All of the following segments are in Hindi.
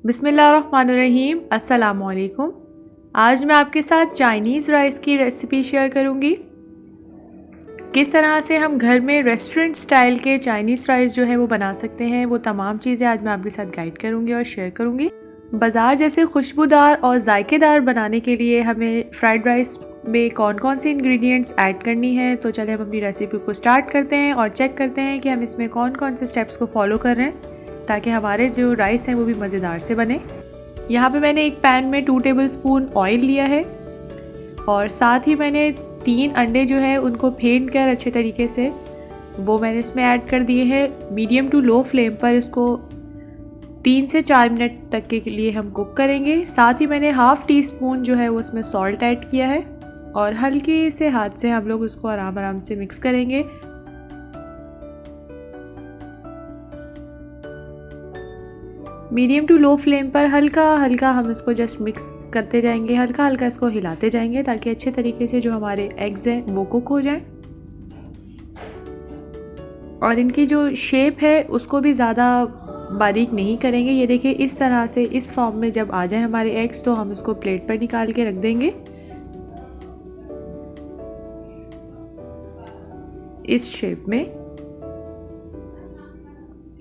बिस्मिल्लाहिर्रहमानिर्रहीम। अस्सलामुअलैकुम। आज मैं आपके साथ चाइनीज़ राइस की रेसिपी शेयर करूंगी। किस तरह से हम घर में रेस्टोरेंट स्टाइल के चाइनीज़ राइस जो है वो बना सकते हैं, वो तमाम चीज़ें आज मैं आपके साथ गाइड करूंगी और शेयर करूंगी। बाज़ार जैसे खुशबूदार और जायकेदार बनाने के लिए हमें फ्राइड राइस में कौन कौन सी इंग्रेडिएंट्स ऐड करनी है, तो चले हम अपनी रेसिपी को स्टार्ट करते हैं और चेक करते हैं कि हम इसमें कौन कौन से स्टेप्स को फॉलो कर रहे हैं ताकि हमारे जो राइस हैं वो भी मज़ेदार से बने। यहाँ पे मैंने एक पैन में 2 टेबलस्पून ऑयल लिया है और साथ ही मैंने 3 अंडे जो है उनको फेंट कर अच्छे तरीके से वो मैंने इसमें ऐड कर दिए हैं। मीडियम टू लो फ्लेम पर इसको 3 से 4 मिनट तक के लिए हम कुक करेंगे। साथ ही मैंने हाफ़ टी स्पून जो है वो उसमें सॉल्ट ऐड किया है और हल्के से हाथ से हम लोग उसको आराम से मिक्स करेंगे। मीडियम टू लो फ्लेम पर हल्का हल्का हम इसको जस्ट मिक्स करते जाएंगे, हल्का हल्का इसको हिलाते जाएंगे ताकि अच्छे तरीके से जो हमारे एग्स हैं वो कुक हो जाएं और इनकी जो शेप है उसको भी ज़्यादा बारीक नहीं करेंगे। ये देखिए इस तरह से इस फॉर्म में जब आ जाए हमारे एग्स तो हम इसको प्लेट पर निकाल के रख देंगे इस शेप में।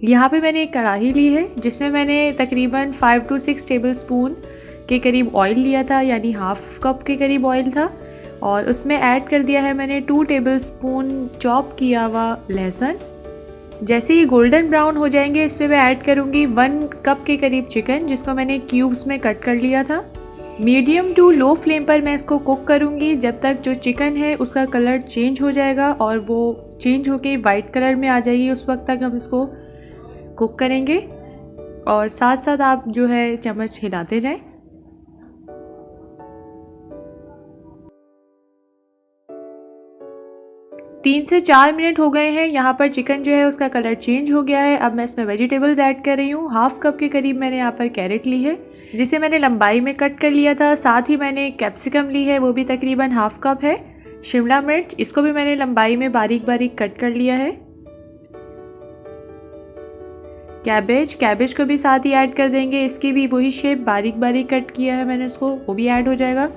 यहाँ पे मैंने एक कढ़ाई ली है जिसमें मैंने तकरीबन 5 to 6 टेबलस्पून के करीब ऑयल लिया था, यानी हाफ कप के करीब ऑयल था और उसमें ऐड कर दिया है मैंने 2 टेबलस्पून चॉप किया हुआ लहसुन। जैसे ही गोल्डन ब्राउन हो जाएंगे इसमें मैं ऐड करूँगी 1 कप के करीब चिकन जिसको मैंने क्यूब्स में कट कर लिया था। मीडियम टू लो फ्लेम पर मैं इसको कुक करूँगी जब तक जो चिकन है उसका कलर चेंज हो जाएगा और वो चेंज होके वाइट कलर में आ जाएगी, उस वक्त तक हम इसको कुक करेंगे और साथ साथ आप जो है चम्मच हिलाते जाएं। तीन से 4 मिनट हो गए हैं। यहाँ पर चिकन जो है उसका कलर चेंज हो गया है। अब मैं इसमें वेजिटेबल्स ऐड कर रही हूँ। हाफ कप के करीब मैंने यहाँ पर कैरेट ली है जिसे मैंने लंबाई में कट कर लिया था। साथ ही मैंने कैप्सिकम ली है, वो भी तकरीबन हाफ कप है। शिमला मिर्च, इसको भी मैंने लंबाई में बारीक बारीक कट कर लिया है। कैबेज को भी साथ ही ऐड कर देंगे, इसकी भी वही शेप बारीक बारीक कट किया है मैंने इसको, वो भी ऐड हो जाएगा।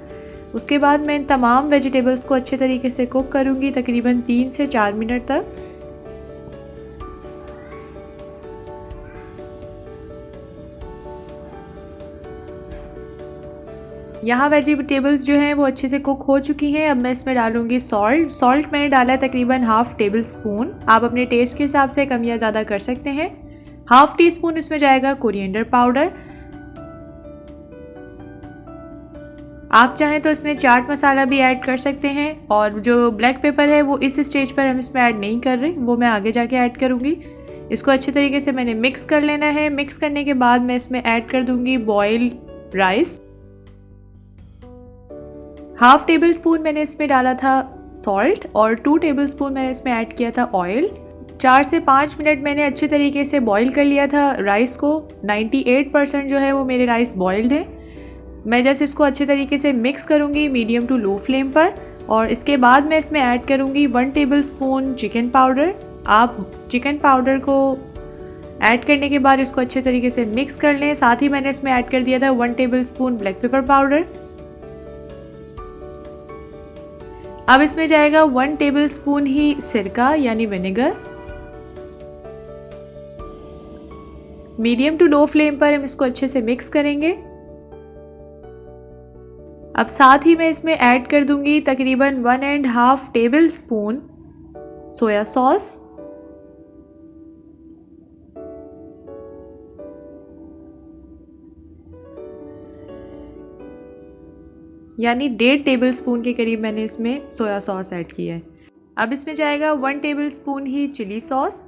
उसके बाद मैं इन तमाम वेजिटेबल्स को अच्छे तरीके से कुक करूंगी तकरीबन 3 से 4 मिनट तक। यहाँ वेजिटेबल्स जो हैं वो अच्छे से कुक हो चुकी हैं। अब मैं इसमें डालूंगी सॉल्ट मैंने डाला है तकरीबन हाफ टेबल स्पून। आप अपने टेस्ट के हिसाब से कम या ज़्यादा कर सकते हैं। हाफ टी स्पून इसमें जाएगा कोरिएंडर पाउडर। आप चाहें तो इसमें चाट मसाला भी ऐड कर सकते हैं और जो ब्लैक पेपर है वो इस स्टेज पर हम इसमें ऐड नहीं कर रहे, वो मैं आगे जाके ऐड करूँगी। इसको अच्छे तरीके से मैंने मिक्स कर लेना है। मिक्स करने के बाद मैं इसमें ऐड कर दूँगी boiled rice. Half table spoon मैंने इसमें डाला था सॉल्ट और 2 टेबलस्पून मैंने इसमें ऐड किया था ऑयल। 4 से 5 मिनट मैंने अच्छे तरीके से बॉईल कर लिया था राइस को। 98% जो है वो मेरे राइस बॉइल्ड है। मैं जैसे इसको अच्छे तरीके से मिक्स करूँगी मीडियम टू लो फ्लेम पर और इसके बाद मैं इसमें ऐड करूँगी 1 टेबलस्पून चिकन पाउडर। आप चिकन पाउडर को ऐड करने के बाद इसको अच्छे तरीके से मिक्स कर लें। साथ ही मैंने इसमें ऐड कर दिया था 1 टेबलस्पून ब्लैक पेपर पाउडर। अब इसमें जाएगा 1 टेबलस्पून ही सिरका यानी vinegar. Medium to low flame पर हम इसको अच्छे से मिक्स करेंगे। अब साथ ही मैं इसमें ऐड कर दूंगी तकरीबन 1.5 टेबलस्पून सोया सॉस। यानी 1.5 टेबलस्पून के करीब मैंने इसमें सोया सॉस ऐड किया है। अब इसमें जाएगा 1 टेबलस्पून ही चिली सॉस।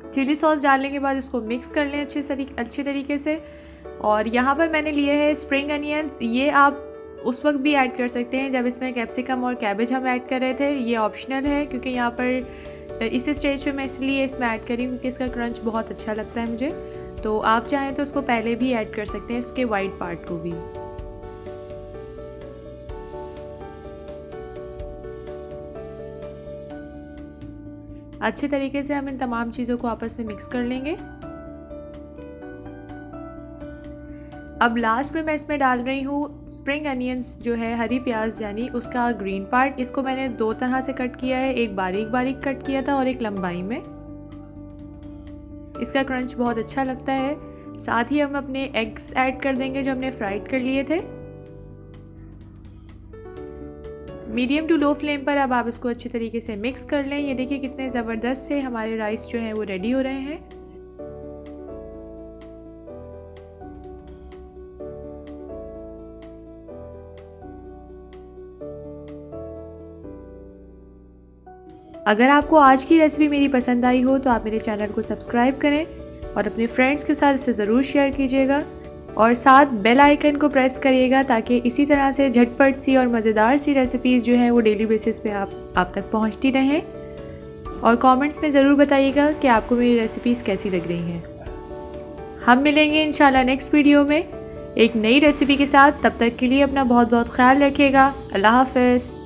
चिली सॉस डालने के बाद इसको मिक्स कर लें अच्छे तरीके से। और यहाँ पर मैंने लिए हैं स्प्रिंग अनियंस। ये आप उस वक्त भी ऐड कर सकते हैं जब इसमें कैप्सिकम और कैबेज हम ऐड कर रहे थे। ये ऑप्शनल है क्योंकि यहाँ पर इस स्टेज पे मैं इसलिए इसमें ऐड करी क्योंकि इसका क्रंच बहुत अच्छा लगता है मुझे। तो आप चाहें तो इसको पहले भी ऐड कर सकते हैं, इसके वाइट पार्ट को भी। अच्छे तरीके से हम इन तमाम चीज़ों को आपस में मिक्स कर लेंगे। अब लास्ट में मैं इसमें डाल रही हूँ स्प्रिंग अनियंस जो है, हरी प्याज यानी उसका ग्रीन पार्ट। इसको मैंने 2 तरह से कट किया है, एक बारीक बारीक कट किया था और एक लंबाई में। इसका क्रंच बहुत अच्छा लगता है। साथ ही हम अपने एग्स ऐड कर देंगे जो हमने फ्राइड कर लिए थे। मीडियम टू लो फ्लेम पर अब आप इसको अच्छे तरीके से मिक्स कर लें। ये देखिए कितने ज़बरदस्त से हमारे राइस जो हैं वो रेडी हो रहे हैं। अगर आपको आज की रेसिपी मेरी पसंद आई हो तो आप मेरे चैनल को सब्सक्राइब करें और अपने फ्रेंड्स के साथ इसे ज़रूर शेयर कीजिएगा और साथ बेल आइकन को प्रेस करिएगा ताकि इसी तरह से झटपट सी और मज़ेदार सी रेसिपीज़ जो हैं वो डेली बेसिस पे आप तक पहुंचती रहें। और कमेंट्स में ज़रूर बताइएगा कि आपको मेरी रेसिपीज़ कैसी लग रही हैं। हम मिलेंगे इंशाल्लाह नेक्स्ट वीडियो में एक नई रेसिपी के साथ। तब तक के लिए अपना बहुत बहुत ख्याल रखिएगा। अल्लाह हाफ़िज़।